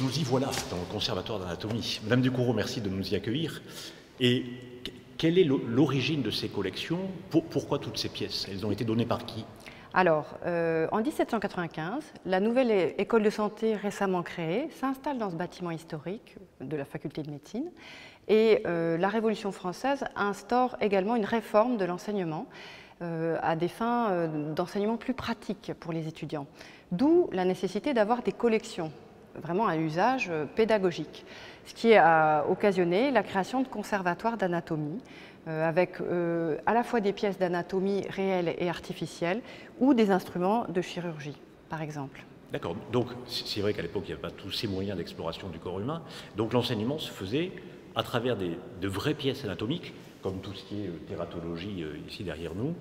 nous y voilà dans le Conservatoire d'anatomie. Madame Ducoureau, merci de nous y accueillir. Et quelle est l'origine de ces collections? Pourquoi toutes ces pièces? Elles ont été données par qui? Alors, en 1795, la nouvelle école de santé récemment créée s'installe dans ce bâtiment historique de la faculté de médecine. Et la Révolution française instaure également une réforme de l'enseignement à des fins d'enseignement plus pratiques pour les étudiants. D'où la nécessité d'avoir des collections, vraiment à usage pédagogique, ce qui a occasionné la création de conservatoires d'anatomie, avec à la fois des pièces d'anatomie réelles et artificielles ou des instruments de chirurgie, par exemple. D'accord, donc c'est vrai qu'à l'époque, il n'y avait pas tous ces moyens d'exploration du corps humain, donc l'enseignement se faisait à travers de vraies pièces anatomiques, comme tout ce qui est tératologie ici derrière nous,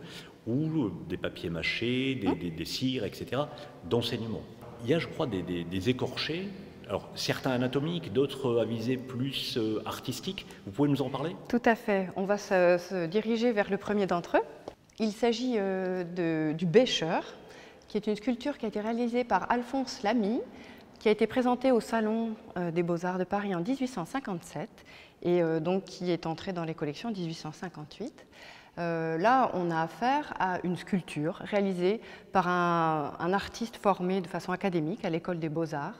ou des papiers mâchés, des cires, etc., d'enseignement. Il y a, je crois, des écorchés. Alors, certains anatomiques, d'autres avisés plus artistiques. Vous pouvez nous en parler? Tout à fait. On va se diriger vers le premier d'entre eux. Il s'agit du Bêcheur, qui est une sculpture qui a été réalisée par Alphonse Lamy, qui a été présentée au Salon des Beaux-Arts de Paris en 1857 et donc qui est entrée dans les collections en 1858. Là, on a affaire à une sculpture réalisée par un artiste formé de façon académique à l'école des Beaux-Arts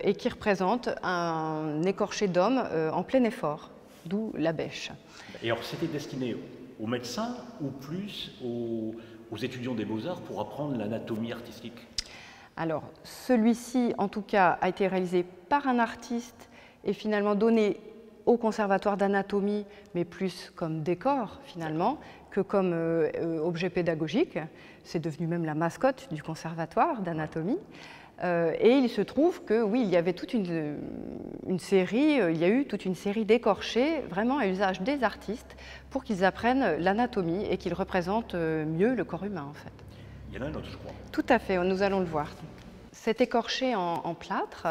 et qui représente un écorché d'homme en plein effort, d'où la bêche. Et alors, c'était destiné aux médecins ou plus aux étudiants des Beaux-Arts pour apprendre l'anatomie artistique? Alors, celui-ci, en tout cas, a été réalisé par un artiste et finalement donné au conservatoire d'anatomie, mais plus comme décor finalement, que comme objet pédagogique. C'est devenu même la mascotte du conservatoire d'anatomie. Et il se trouve que oui, il y avait toute une série, il y a eu toute une série d'écorchés vraiment à usage des artistes pour qu'ils apprennent l'anatomie et qu'ils représentent mieux le corps humain en fait. Il y en a un autre, je crois. Tout à fait, nous allons le voir. Cet écorché en plâtre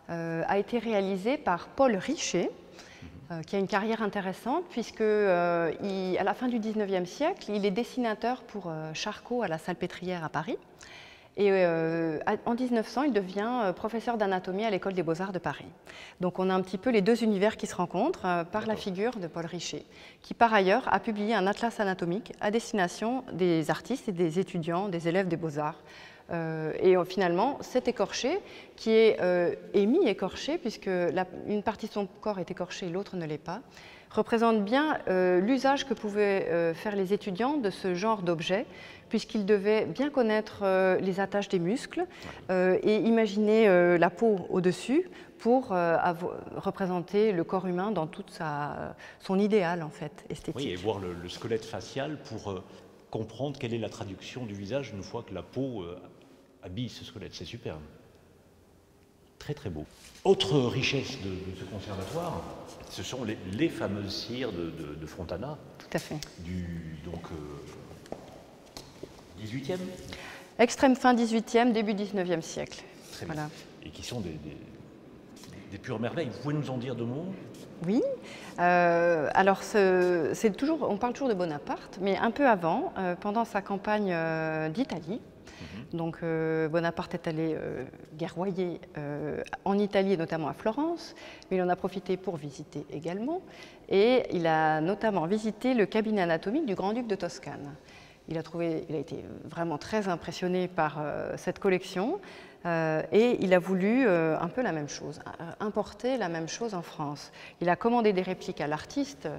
a été réalisé par Paul Richer, qui a une carrière intéressante puisque à la fin du 19e siècle, il est dessinateur pour Charcot à la Salpêtrière à Paris. Et en 1900, il devient professeur d'anatomie à l'École des Beaux-Arts de Paris. Donc on a un petit peu les deux univers qui se rencontrent par la figure de Paul Richer, qui par ailleurs a publié un atlas anatomique à destination des artistes et des étudiants, des élèves des Beaux-Arts. Et finalement, cet écorché, qui est écorché, puisque une partie de son corps est écorchée et l'autre ne l'est pas, représente bien l'usage que pouvaient faire les étudiants de ce genre d'objet, puisqu'ils devaient bien connaître les attaches des muscles et imaginer la peau au-dessus pour représenter le corps humain dans tout son idéal en fait, esthétique. Oui, et voir le squelette facial pour comprendre quelle est la traduction du visage une fois que la peau habille ce squelette. C'est superbe. Très très beau. Autre richesse de ce conservatoire, ce sont les fameuses cires de Fontana. Tout à fait. Du 18e. Extrême fin 18e, début 19e siècle. Très bien. Voilà. Et qui sont des pures merveilles. Vous pouvez nous en dire deux mots? Oui. Alors, on parle toujours de Bonaparte, mais un peu avant, pendant sa campagne d'Italie. Donc Bonaparte est allé guerroyer en Italie et notamment à Florence, mais il en a profité pour visiter également. Et il a notamment visité le cabinet anatomique du grand-duc de Toscane. Il a été vraiment très impressionné par cette collection et il a voulu un peu la même chose, importer la même chose en France. Il a commandé des répliques à l'artiste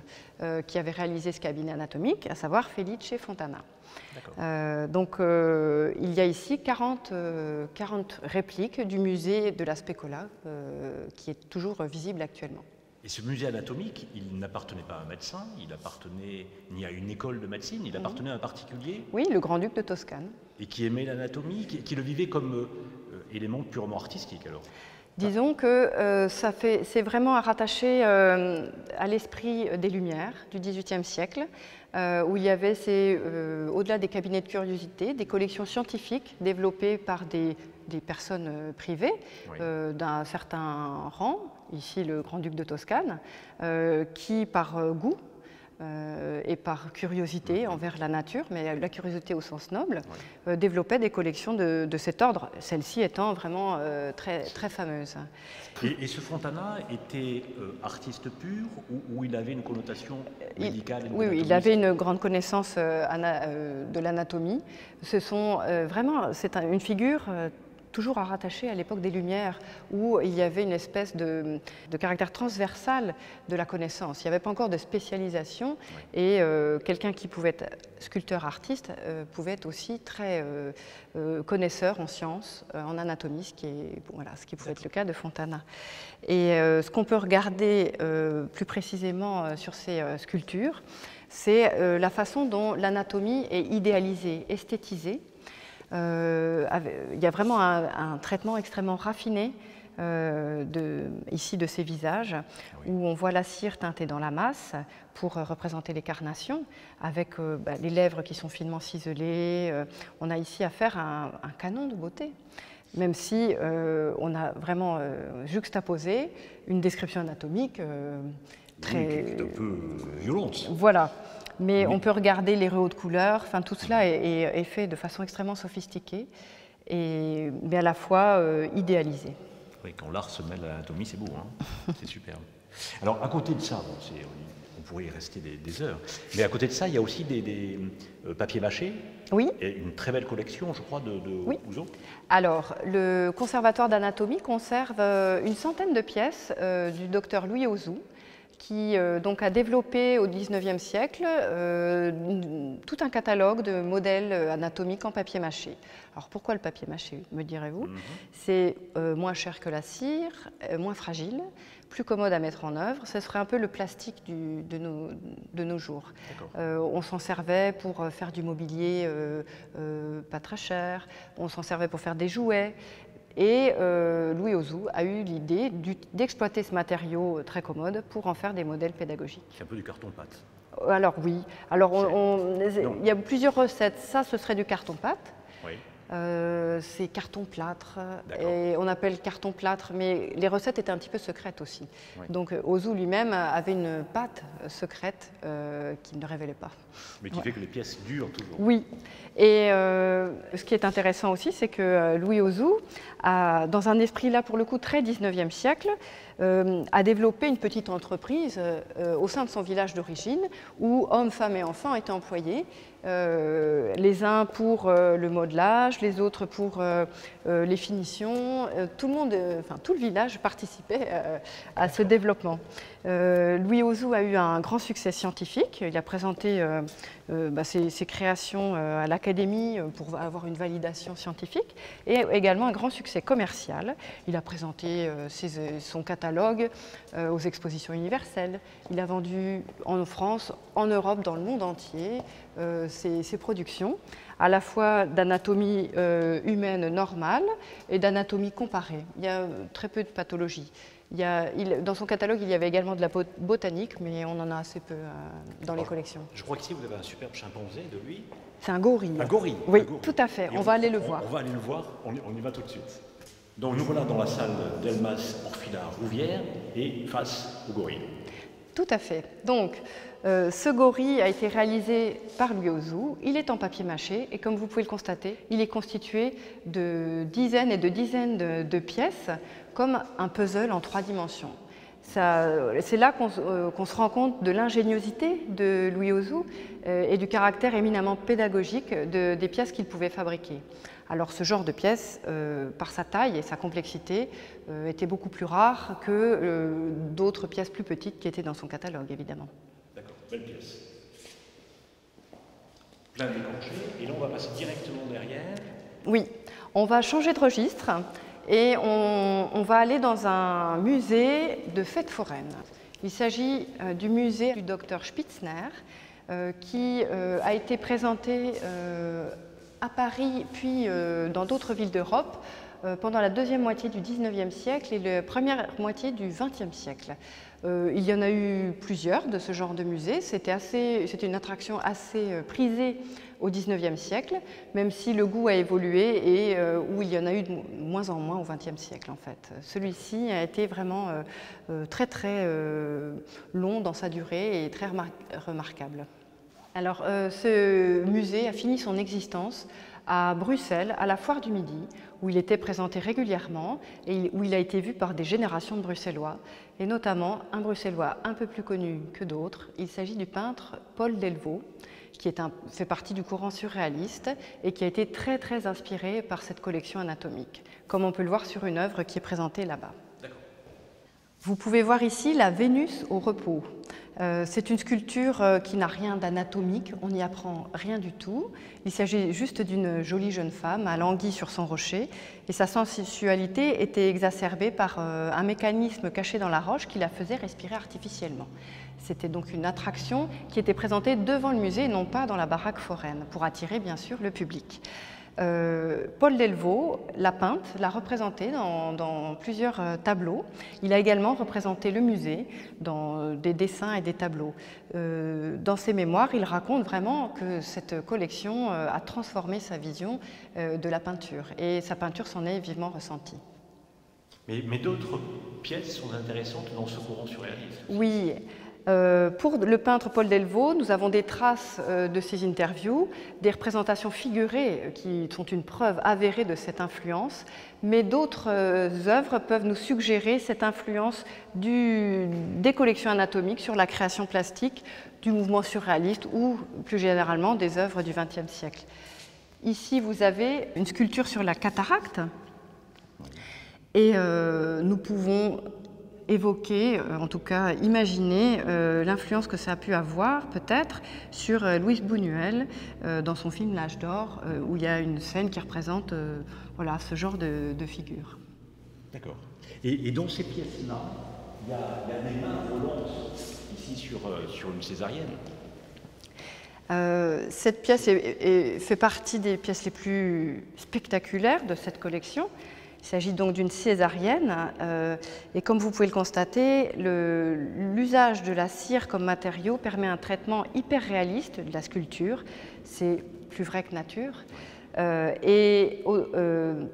qui avait réalisé ce cabinet anatomique, à savoir Felice Fontana. Donc il y a ici 40 répliques du musée de la Specola qui est toujours visible actuellement. Et ce musée anatomique, il n'appartenait pas à un médecin, il appartenait ni à une école de médecine, il appartenait à un particulier. Oui, le grand-duc de Toscane. Et qui aimait l'anatomie, qui le vivait comme élément purement artistique alors. Disons que c'est vraiment à rattacher à l'esprit des Lumières du XVIIIe siècle, où il y avait, au-delà des cabinets de curiosité, des collections scientifiques développées par des personnes privées d'un certain rang, ici le grand-duc de Toscane, qui, par goût, et par curiosité envers la nature, mais la curiosité au sens noble, développait des collections de cet ordre, celle-ci étant vraiment très, très fameuse. Et ce Fontana était artiste pur ou il avait une connotation médicale? Oui, il avait une grande connaissance de l'anatomie. C'est une figure toujours à rattacher à l'époque des Lumières, où il y avait une espèce de caractère transversal de la connaissance. Il n'y avait pas encore de spécialisation, et quelqu'un qui pouvait être sculpteur-artiste pouvait être aussi très connaisseur en sciences, en anatomie, ce qui pouvait être le cas de Fontana. Et ce qu'on peut regarder plus précisément sur ces sculptures, c'est la façon dont l'anatomie est idéalisée, esthétisée. Il y a vraiment un traitement extrêmement raffiné ici de ces visages, où on voit la cire teintée dans la masse pour représenter les carnations, avec les lèvres qui sont finement ciselées. On a ici affaire à un canon de beauté, même si on a vraiment juxtaposé une description anatomique très... qui est un peu violente. Voilà. Mais on peut regarder les réaux de couleurs, enfin tout cela est fait de façon extrêmement sophistiquée, mais à la fois idéalisé. Oui, quand l'art se mêle à l'anatomie, c'est beau, hein. C'est superbe. Alors à côté de ça, on pourrait y rester des heures, mais à côté de ça, il y a aussi des papiers mâchés. Oui. Et une très belle collection, je crois, de Ouzot. Alors, le Conservatoire d'anatomie conserve une centaine de pièces du docteur Louis Auzou, qui donc a développé au XIXe siècle tout un catalogue de modèles anatomiques en papier mâché. Alors pourquoi le papier mâché, me direz-vous? C'est moins cher que la cire, moins fragile, plus commode à mettre en œuvre. Ce serait un peu le plastique de nos jours. On s'en servait pour faire du mobilier pas très cher, on s'en servait pour faire des jouets. Et Louis Auzou a eu l'idée d'exploiter ce matériau très commode pour en faire des modèles pédagogiques. C'est un peu du carton-pâte. Alors oui, alors il y a plusieurs recettes. Ça, ce serait du carton-pâte. Oui. C'est carton-plâtre, et on appelle carton-plâtre, mais les recettes étaient un petit peu secrètes aussi. Oui. Donc Auzou lui-même avait une pâte secrète qu'il ne révélait pas. Mais qui fait que les pièces durent toujours. Oui, et ce qui est intéressant aussi, c'est que Louis Auzou, dans un esprit là pour le coup très 19e siècle, a développé une petite entreprise au sein de son village d'origine, où hommes, femmes et enfants étaient employés, les uns pour le modelage, les autres pour les finitions. Tout le village participait à ce développement. Louis Auzou a eu un grand succès scientifique. Il a présenté ses créations à l'Académie pour avoir une validation scientifique, et également un grand succès commercial. Il a présenté son catalogue aux expositions universelles. Il a vendu en France, en Europe, dans le monde entier, ses productions, à la fois d'anatomie humaine normale et d'anatomie comparée. Il y a très peu de pathologies. Dans son catalogue, il y avait également de la botanique, mais on en a assez peu dans les collections. Je crois qu'ici, vous avez un superbe chimpanzé de lui. C'est un gorille. Un gorille. Oui, un gorille. Tout à fait. On va aller le voir. On va aller le voir, on y va tout de suite. Donc nous voilà dans la salle Delmas Orfila Rouvière et face au gorille. Tout à fait. Donc, ce gorille a été réalisé par Louis Auzou. Il est en papier mâché et comme vous pouvez le constater, il est constitué de dizaines et de dizaines de pièces comme un puzzle en 3 dimensions. C'est là qu'on se rend compte de l'ingéniosité de Louis Auzou et du caractère éminemment pédagogique des pièces qu'il pouvait fabriquer. Alors ce genre de pièces, par sa taille et sa complexité, était beaucoup plus rare que d'autres pièces plus petites qui étaient dans son catalogue, évidemment. D'accord, belle pièce. Plein d'écorchés, et là on va passer directement derrière. Oui, on va changer de registre et on va aller dans un musée de fêtes foraines. Il s'agit du musée du docteur Spitzner, qui a été présenté à Paris, puis dans d'autres villes d'Europe, pendant la deuxième moitié du XIXe siècle et la première moitié du XXe siècle. Il y en a eu plusieurs de ce genre de musée. C'était une attraction assez prisée au XIXe siècle, même si le goût a évolué et où il y en a eu de moins en moins au XXe siècle en fait. Celui-ci a été vraiment très long dans sa durée et très remarquable. Alors ce musée a fini son existence à Bruxelles, à la Foire du Midi, où il était présenté régulièrement et où il a été vu par des générations de Bruxellois, et notamment un Bruxellois un peu plus connu que d'autres. Il s'agit du peintre Paul Delvaux, qui fait partie du courant surréaliste et qui a été très inspiré par cette collection anatomique, comme on peut le voir sur une œuvre qui est présentée là-bas. Vous pouvez voir ici la Vénus au repos. C'est une sculpture qui n'a rien d'anatomique, on n'y apprend rien du tout. Il s'agit juste d'une jolie jeune femme alanguie sur son rocher et sa sensualité était exacerbée par un mécanisme caché dans la roche qui la faisait respirer artificiellement. C'était donc une attraction qui était présentée devant le musée et non pas dans la baraque foraine, pour attirer bien sûr le public. Paul Delvaux, la peinte, l'a représenté dans plusieurs tableaux. Il a également représenté le musée dans des dessins et des tableaux. Dans ses mémoires, il raconte vraiment que cette collection a transformé sa vision de la peinture et sa peinture s'en est vivement ressentie. Mais d'autres pièces sont intéressantes dans ce courant surréaliste. Oui. Pour le peintre Paul Delvaux, nous avons des traces de ses interviews, des représentations figurées qui sont une preuve avérée de cette influence, mais d'autres œuvres peuvent nous suggérer cette influence des collections anatomiques sur la création plastique du mouvement surréaliste ou plus généralement des œuvres du XXe siècle. Ici, vous avez une sculpture sur la cataracte et nous pouvons évoquer, en tout cas imaginer l'influence que ça a pu avoir peut-être sur Louis Buñuel dans son film L'Âge d'or, où il y a une scène qui représente voilà, ce genre de figure. D'accord. Et dans ces pièces-là, il y a des mains volantes ici sur une césarienne. Cette pièce fait partie des pièces les plus spectaculaires de cette collection. Il s'agit donc d'une césarienne et comme vous pouvez le constater, l'usage de la cire comme matériau permet un traitement hyper réaliste de la sculpture. C'est plus vrai que nature.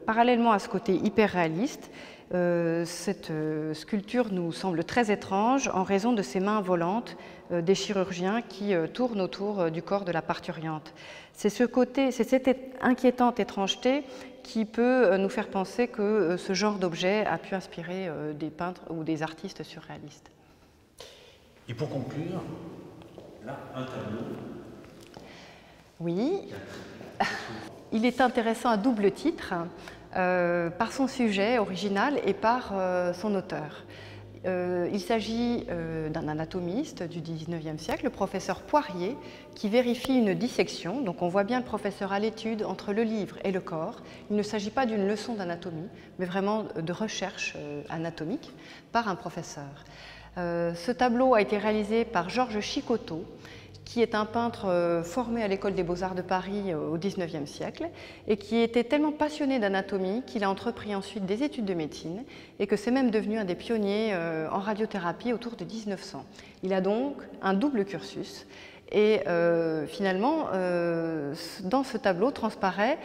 Parallèlement à ce côté hyper réaliste, cette sculpture nous semble très étrange en raison de ces mains volantes des chirurgiens qui tournent autour du corps de la parturiente. C'est cette inquiétante étrangeté qui peut nous faire penser que ce genre d'objet a pu inspirer des peintres ou des artistes surréalistes. Et pour conclure, là, un tableau. Oui, il est intéressant à double titre, par son sujet original et par son auteur. Il s'agit d'un anatomiste du XIXe siècle, le professeur Poirier, qui vérifie une dissection. Donc on voit bien le professeur à l'étude entre le livre et le corps. Il ne s'agit pas d'une leçon d'anatomie, mais vraiment de recherche anatomique par un professeur. Ce tableau a été réalisé par Georges Chicoteau, qui est un peintre formé à l'École des Beaux-Arts de Paris au XIXe siècle et qui était tellement passionné d'anatomie qu'il a entrepris ensuite des études de médecine et que c'est même devenu un des pionniers en radiothérapie autour de 1900. Il a donc un double cursus et finalement, dans ce tableau transparaît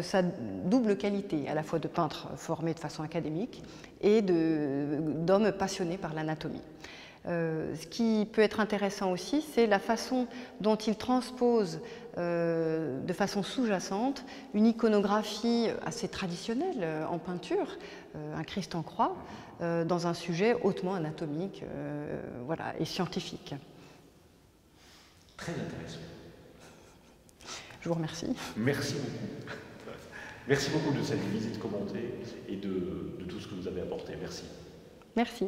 sa double qualité, à la fois de peintre formé de façon académique et d'homme passionné par l'anatomie. Ce qui peut être intéressant aussi, c'est la façon dont il transpose de façon sous-jacente une iconographie assez traditionnelle en peinture, un Christ en croix, dans un sujet hautement anatomique voilà, et scientifique. Très intéressant. Je vous remercie. Merci beaucoup. Merci beaucoup de cette visite commentée et de tout ce que vous avez apporté. Merci. Merci.